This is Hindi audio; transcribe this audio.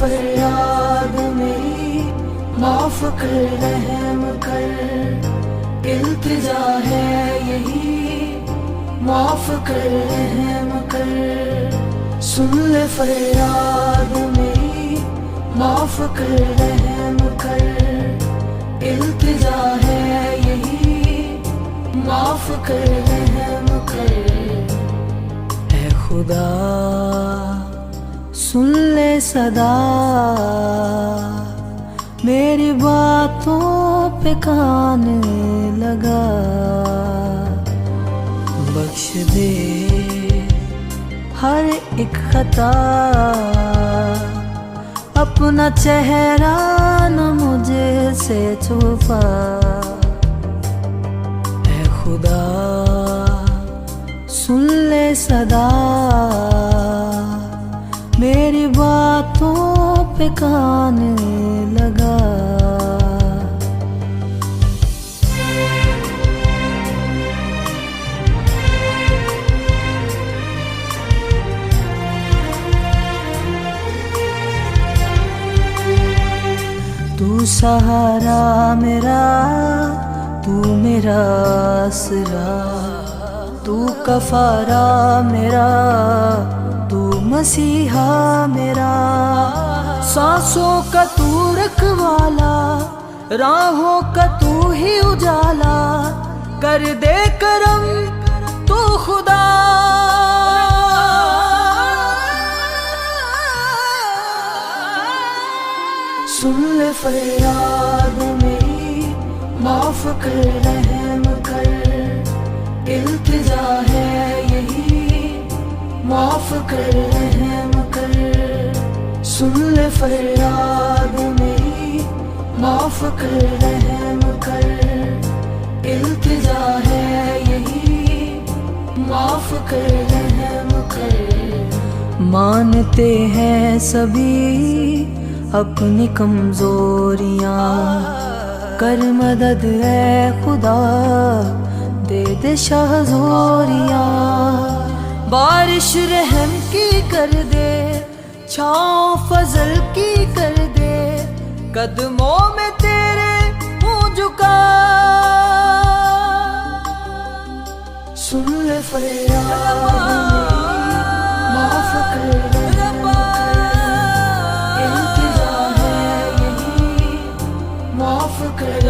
फरियाद मेरी माफ कर, रहम कर, इल्तिजा है यही माफ कर, रहम कर। सुन ले फरियाद मेरी माफ कर, रहम कर, इल्तिजा है यही माफ कर, रहम कर। ऐ खुदा सुन ले सदा, मेरी बातों पे कान लगा। बख्श दे हर एक खता, अपना चेहरा न मुझे से छुपा। ऐ खुदा सुन ले सदा, मेरी बातों पे कान लगा। तू सहारा मेरा, तू मेरा आसरा, तू कफारा मेरा, तू मसीहा मेरा। सांसों का तू रखवाला, राहों का तू ही उजाला, कर दे करम तू खुदा। सुन ले फरियाद मेरी माफ कर, रहम कर, इल्तिजा है यही माफ कर, रहम कर। सुन ले फरियाद मेरी माफ कर, रहम कर, इल्तिजा है यही माफ कर, रहम कर। मानते हैं सभी अपनी कमजोरियां, कर मदद है खुदा, दे दे शाहजोरियां। बारिश रहम की कर दे, छाँव फजल की कर दे, कदमों में तेरे मुँह झुका। सुन ले फरियाद माफ कर, रहम कर, इल्तिजा है यही माफ कर।